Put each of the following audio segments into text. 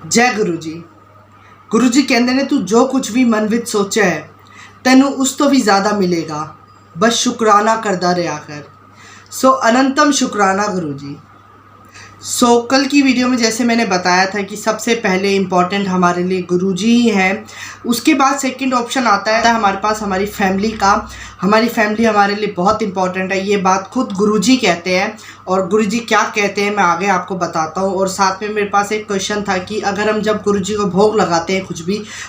जय गुरु जी। गुरु जी कहते ने तू जो कुछ भी मन विच सोचा है तेनू उस तो भी ज़्यादा मिलेगा, बस शुक्राना करदा रहा कर। सो अनंतम शुक्राना गुरु जी। कल की वीडियो में जैसे मैंने बताया था कि सबसे पहले इम्पॉर्टेंट हमारे लिए गुरुजी ही हैं। उसके बाद सेकंड ऑप्शन आता है हमारे पास हमारी फैमिली का। हमारी फैमिली हमारे लिए बहुत इंपॉर्टेंट है, ये बात खुद गुरुजी कहते हैं। और गुरुजी क्या कहते हैं मैं आगे आपको बताता हूँ। और साथ में मेरे पास एक क्वेश्चन था कि अगर हम जब गुरुजी को भोग लगाते हैं,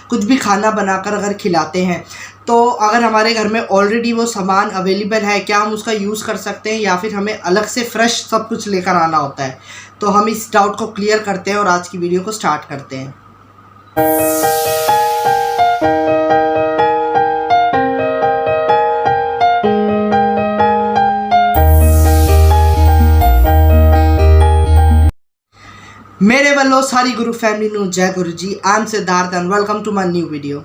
कुछ भी खाना बनाकर अगर खिलाते हैं, तो अगर हमारे घर में ऑलरेडी वो सामान अवेलेबल है, क्या हम उसका यूज़ कर सकते हैं या फिर हमें अलग से फ्रेश सब कुछ लेकर आना होता है? तो हम इस डाउट को क्लियर करते हैं और आज की वीडियो को स्टार्ट करते हैं। मेरे वालों सारी गुरु फैमिली नू Jai Guru ji. I am Siddharth and welcome to my new video.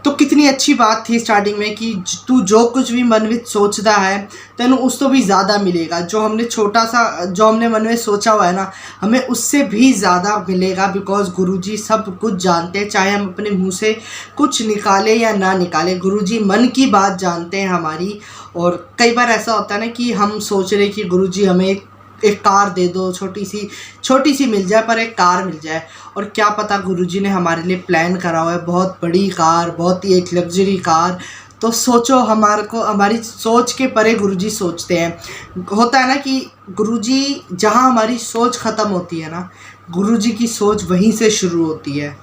तो कितनी अच्छी बात थी स्टार्टिंग में कि तू जो कुछ भी मन में सोचता है तेनू उस तो भी ज़्यादा मिलेगा। जो हमने मन में सोचा हुआ है ना, हमें उससे भी ज़्यादा मिलेगा। बिकॉज गुरुजी सब कुछ जानते हैं, चाहे हम अपने मुंह से कुछ निकाले या ना निकाले, गुरुजी मन की बात जानते हैं हमारी। और कई बार ऐसा होता है ना कि हम सोच रहे कि गुरुजी हमें एक कार दे दो, छोटी सी मिल जाए पर एक कार मिल जाए। और क्या पता गुरुजी ने हमारे लिए प्लान करा हुआ है बहुत बड़ी कार, बहुत ही एक लग्जरी कार। तो सोचो, हमारी सोच के परे गुरुजी सोचते हैं। होता है ना कि गुरुजी जहाँ हमारी सोच ख़त्म होती है ना, गुरुजी की सोच वहीं से शुरू होती है।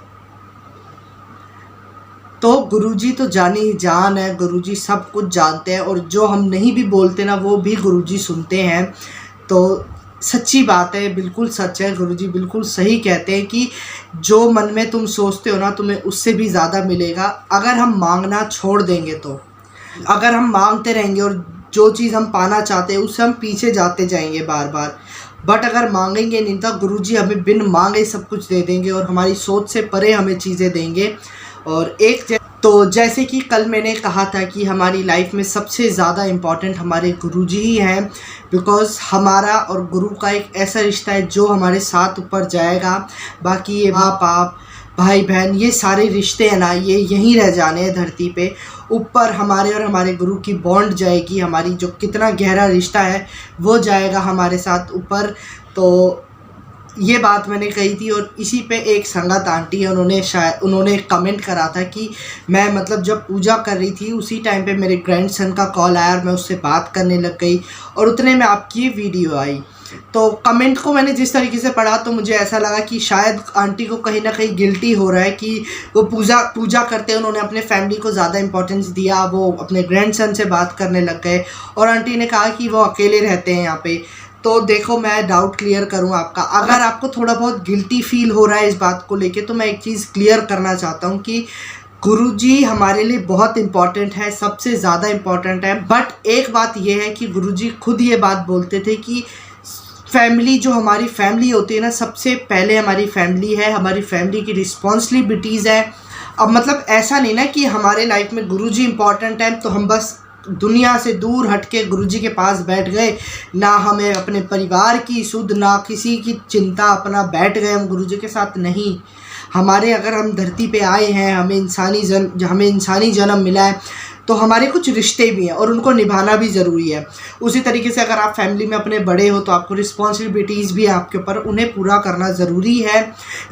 तो गुरुजी तो जानी ही जान है, गुरुजी सब कुछ जानते हैं। और जो हम नहीं भी बोलते ना, वो भी गुरुजी सुनते हैं। तो सच्ची बात है, बिल्कुल सच है। गुरुजी बिल्कुल सही कहते हैं कि जो मन में तुम सोचते हो ना, तुम्हें उससे भी ज़्यादा मिलेगा अगर हम मांगना छोड़ देंगे। तो अगर हम मांगते रहेंगे और जो चीज़ हम पाना चाहते हैं उससे हम पीछे जाते जाएंगे बार बार। बट अगर मांगेंगे नहीं तो गुरुजी हमें बिन मांगे सब कुछ दे देंगे और हमारी सोच से परे हमें चीज़ें देंगे। और तो जैसे कि कल मैंने कहा था कि हमारी लाइफ में सबसे ज़्यादा इम्पॉर्टेंट हमारे गुरुजी ही हैं। बिकॉज़ हमारा और गुरु का एक ऐसा रिश्ता है जो हमारे साथ ऊपर जाएगा। बाकी ये माँ बाप, भाई बहन, ये सारे रिश्ते हैं ना, ये यहीं रह जाने हैं धरती पे। ऊपर हमारे और हमारे गुरु की बॉन्ड जाएगी, हमारी जो कितना गहरा रिश्ता है वो जाएगा हमारे साथ ऊपर। तो ये बात मैंने कही थी। और इसी पे एक संगत आंटी है, उन्होंने कमेंट करा था कि मैं जब पूजा कर रही थी उसी टाइम पे मेरे ग्रैंडसन का कॉल आया और मैं उससे बात करने लग गई और उतने में आपकी वीडियो आई। तो कमेंट को मैंने जिस तरीके से पढ़ा तो मुझे ऐसा लगा कि शायद आंटी को कहीं ना कहीं गिल्टी हो रहा है कि वो पूजा करते हैं, उन्होंने अपने फैमिली को ज़्यादा इंपॉर्टेंस दिया, वो अपने ग्रैंडसन से बात करने लग गए। और आंटी ने कहा कि वो अकेले रहते हैं यहाँ पे। तो देखो, मैं डाउट क्लियर करूं आपका। अगर आपको थोड़ा बहुत गिल्टी फील हो रहा है इस बात को लेके, तो मैं एक चीज़ क्लियर करना चाहता हूं कि गुरुजी हमारे लिए बहुत इम्पॉर्टेंट है, सबसे ज़्यादा इम्पॉर्टेंट है। बट एक बात यह है कि गुरुजी खुद ये बात बोलते थे कि फैमिली, जो हमारी फैमिली होती है ना, सबसे पहले हमारी फैमिली है, हमारी फैमिली की रिस्पॉन्सिबिलिटीज़ है। अब ऐसा नहीं ना कि हमारे लाइफ में गुरुजी इम्पॉर्टेंट है तो हम बस दुनिया से दूर हट के गुरुजी के पास बैठ गए, ना हमें अपने परिवार की सुध, ना किसी की चिंता, अपना बैठ गए हम गुरुजी के साथ। नहीं, अगर हम धरती पे आए हैं, हमें इंसानी जन्म मिला है, तो हमारे कुछ रिश्ते भी हैं और उनको निभाना भी ज़रूरी है। उसी तरीके से अगर आप फैमिली में अपने बड़े हो तो आपको रिस्पॉन्सिबिलिटीज़ भी है आपके ऊपर, उन्हें पूरा करना ज़रूरी है।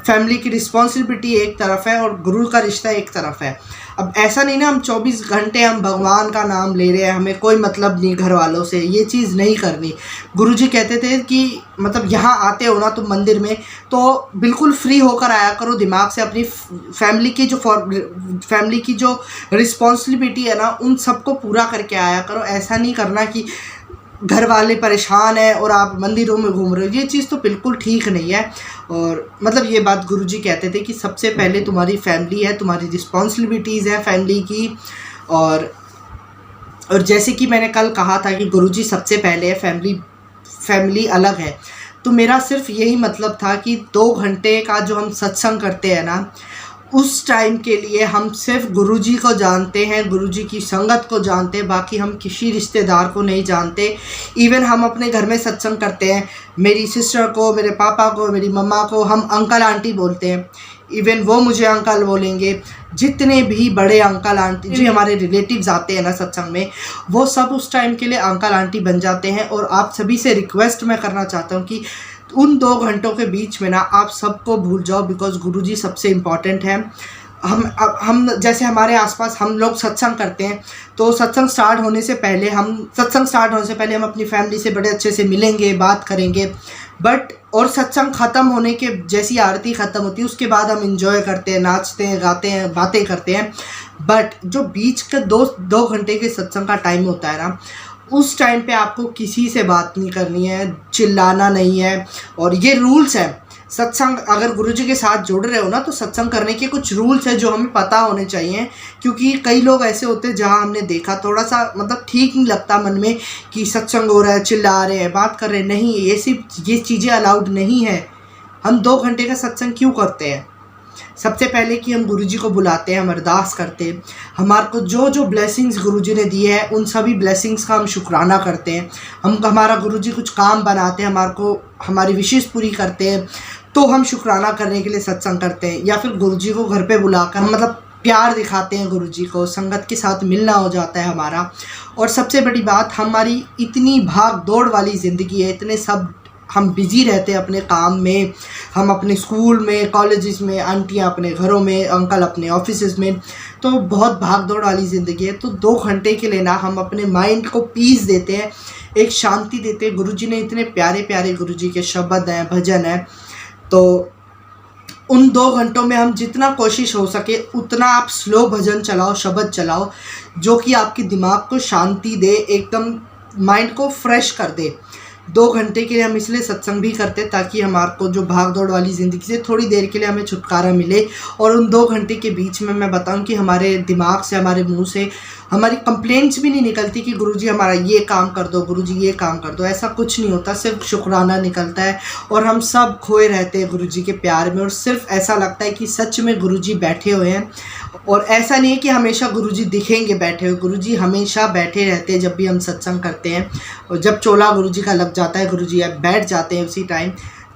फैमिली की रिस्पॉन्सिबिलिटी एक तरफ है और गुरु का रिश्ता एक तरफ है। अब ऐसा नहीं ना हम 24 घंटे हम भगवान का नाम ले रहे हैं, हमें कोई मतलब नहीं घर वालों से, ये चीज़ नहीं करनी। गुरुजी कहते थे कि यहाँ आते हो ना तुम मंदिर में, तो बिल्कुल फ्री होकर आया करो दिमाग से। अपनी फैमिली की जो रिस्पॉन्सिबिलिटी है ना, उन सबको पूरा करके आया करो। ऐसा नहीं करना कि घर वाले परेशान हैं और आप मंदिरों में घूम रहे हो, ये चीज़ तो बिल्कुल ठीक नहीं है। और ये बात गुरुजी कहते थे कि सबसे पहले तुम्हारी फैमिली है, तुम्हारी रिस्पॉन्सिबिलिटीज़ है फैमिली की। और जैसे कि मैंने कल कहा था कि गुरुजी सबसे पहले है, फैमिली अलग है। तो मेरा सिर्फ यही मतलब था कि 2 घंटे का जो हम सत्संग करते हैं ना, उस टाइम के लिए हम सिर्फ गुरुजी को जानते हैं, गुरुजी की संगत को जानते हैं, बाकी हम किसी रिश्तेदार को नहीं जानते। इवन हम अपने घर में सत्संग करते हैं, मेरी सिस्टर को, मेरे पापा को, मेरी मम्मा को हम अंकल आंटी बोलते हैं, इवन वो मुझे अंकल बोलेंगे। जितने भी बड़े अंकल आंटी जी हमारे रिलेटिव्स आते हैं ना सत्संग में, वो सब उस टाइम के लिए अंकल आंटी बन जाते हैं। और आप सभी से रिक्वेस्ट मैं करना चाहता हूँ कि उन 2 घंटों के बीच में ना आप सबको भूल जाओ, बिकॉज गुरुजी सबसे इम्पॉर्टेंट है। हम जैसे हमारे आसपास हम लोग सत्संग करते हैं, तो सत्संग स्टार्ट होने से पहले हम अपनी फैमिली से बड़े अच्छे से मिलेंगे, बात करेंगे। बट और सत्संग ख़त्म होने के जैसी आरती ख़त्म होती है उसके बाद हम इंजॉय करते हैं, नाचते हैं, गाते हैं, बातें करते हैं। बट जो बीच का 2 घंटे के सत्संग का टाइम होता है ना, उस टाइम पे आपको किसी से बात नहीं करनी है, चिल्लाना नहीं है। और ये रूल्स है सत्संग, अगर गुरुजी के साथ जुड़ रहे हो ना, तो सत्संग करने के कुछ रूल्स है जो हमें पता होने चाहिए। क्योंकि कई लोग ऐसे होते हैं जहाँ हमने देखा थोड़ा सा मतलब ठीक नहीं लगता मन में कि सत्संग हो रहा है, चिल्ला रहे हैं, बात कर रहे हैं। नहीं, ये चीज़ें अलाउड नहीं है। हम 2 घंटे का सत्संग क्यों करते हैं? सबसे पहले कि हम गुरुजी को बुलाते हैं, हम अरदास करते हैं, हमारे को जो ब्लेसिंग्स गुरुजी ने दिए हैं उन सभी ब्लेसिंग्स का हम शुक्राना करते हैं। हमारा गुरुजी कुछ काम बनाते हैं, हमारी विशेष पूरी करते हैं, तो हम शुक्राना करने के लिए सत्संग करते हैं। या फिर गुरुजी को घर पे बुलाकर मतलब प्यार दिखाते हैं गुरुजी को, संगत के साथ मिलना हो जाता है हमारा। और सबसे बड़ी बात, हमारी इतनी भाग दौड़ वाली ज़िंदगी है, इतने सब हम बिज़ी रहते हैं अपने काम में, हम अपने स्कूल में, कॉलेजेस में, आंटियाँ अपने घरों में, अंकल अपने ऑफिसेज में, तो बहुत भाग दौड़ वाली ज़िंदगी है। तो 2 घंटे के लिए ना हम अपने माइंड को पीस देते हैं, एक शांति देते हैं। गुरुजी ने इतने प्यारे प्यारे गुरुजी के शब्द हैं, भजन हैं, तो उन 2 घंटों में हम जितना कोशिश हो सके उतना आप स्लो भजन चलाओ, शब्द चलाओ, जो कि आपके दिमाग को शांति दे, एकदम माइंड को फ्रेश कर दे। 2 घंटे के लिए हम इसलिए सत्संग भी करते ताकि हमारे को जो भाग दौड़ वाली ज़िंदगी से थोड़ी देर के लिए हमें छुटकारा मिले। और उन 2 घंटे के बीच में मैं बताऊं कि हमारे दिमाग से, हमारे मुंह से हमारी कंप्लेंट्स भी नहीं निकलती कि गुरुजी हमारा ये काम कर दो, गुरुजी ये काम कर दो। ऐसा कुछ नहीं होता, सिर्फ शुक्राना निकलता है। और हम सब खोए रहते हैं गुरुजी के प्यार में, और सिर्फ ऐसा लगता है कि सच में गुरुजी बैठे हुए हैं। और ऐसा नहीं है कि हमेशा गुरुजी दिखेंगे बैठे हुए, गुरुजी हमेशा बैठे रहते हैं जब भी हम सत्संग करते हैं। और जब चोला गुरुजी का लग जाता है, गुरुजी बैठ जाते हैं उसी टाइम।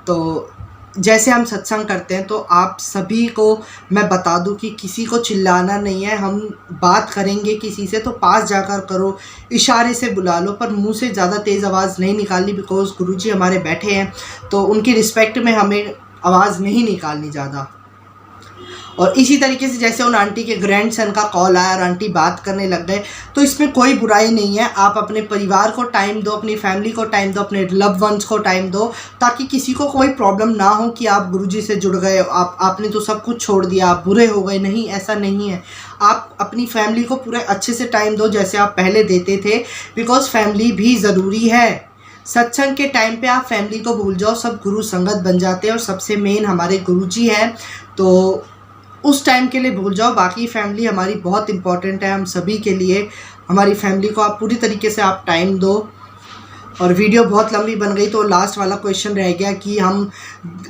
तो जैसे हम सत्संग करते हैं, तो आप सभी को मैं बता दूं कि किसी को चिल्लाना नहीं है। हम बात करेंगे किसी से तो पास जाकर करो, इशारे से बुला लो, पर मुंह से ज़्यादा तेज़ आवाज़ नहीं निकालनी, बिकॉज़ गुरुजी हमारे बैठे हैं, तो उनकी रिस्पेक्ट में हमें आवाज़ नहीं निकालनी ज़्यादा। और इसी तरीके से जैसे उन आंटी के ग्रैंडसन का कॉल आया और आंटी बात करने लग गए, तो इसमें कोई बुराई नहीं है। आप अपने परिवार को टाइम दो, अपनी फैमिली को टाइम दो, अपने लव वंस को टाइम दो, ताकि किसी को कोई प्रॉब्लम ना हो कि आप गुरुजी से जुड़ गए, आपने तो सब कुछ छोड़ दिया, आप बुरे हो गए। नहीं, ऐसा नहीं है। आप अपनी फैमिली को पूरे अच्छे से टाइम दो जैसे आप पहले देते थे, बिकॉज फैमिली भी ज़रूरी है। सत्संग के टाइम पे आप फैमिली को भूल जाओ, सब गुरु संगत बन जाते हैं, और सबसे मेन हमारे गुरुजी हैं, तो उस टाइम के लिए भूल जाओ। बाकी फैमिली हमारी बहुत इम्पॉर्टेंट है हम सभी के लिए। हमारी फैमिली को आप पूरी तरीके से आप टाइम दो। और वीडियो बहुत लंबी बन गई, तो लास्ट वाला क्वेश्चन रह गया कि हम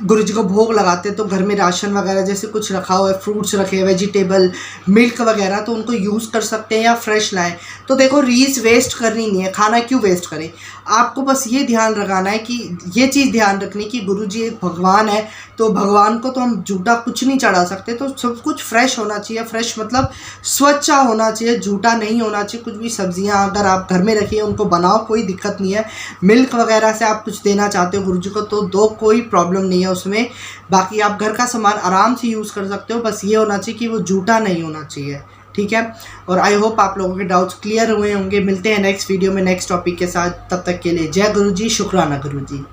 गुरुजी को भोग लगाते तो घर में राशन वगैरह जैसे कुछ रखा हुआ है, फ्रूट्स रखे, वेजिटेबल, मिल्क वगैरह, तो उनको यूज़ कर सकते हैं या फ्रेश लाएं। तो देखो, रीस वेस्ट करनी नहीं है, खाना क्यों वेस्ट करें। आपको बस ये ध्यान रखाना है कि ये चीज़ ध्यान रखनी कि गुरुजी एक भगवान है, तो भगवान को तो हम झूठा कुछ नहीं चढ़ा सकते। तो सब कुछ फ्रेश होना चाहिए। फ्रेश मतलब स्वच्छ होना चाहिए, झूठा नहीं होना चाहिए। कुछ भी सब्जियां अगर आप घर में रखिए, उनको बनाओ, कोई दिक्कत नहीं है। मिल्क वगैरह से आप कुछ देना चाहते हो गुरुजी को तो दो, कोई प्रॉब्लम नहीं है उसमें। बाकी आप घर का सामान आराम से यूज़ कर सकते हो, बस ये होना चाहिए कि वो झूठा नहीं होना चाहिए। ठीक है। और आई होप आप लोगों के डाउट्स क्लियर हुए होंगे। मिलते हैं नेक्स्ट वीडियो में नेक्स्ट टॉपिक के साथ। तब तक के लिए जय गुरुजी, शुक्राना गुरुजी।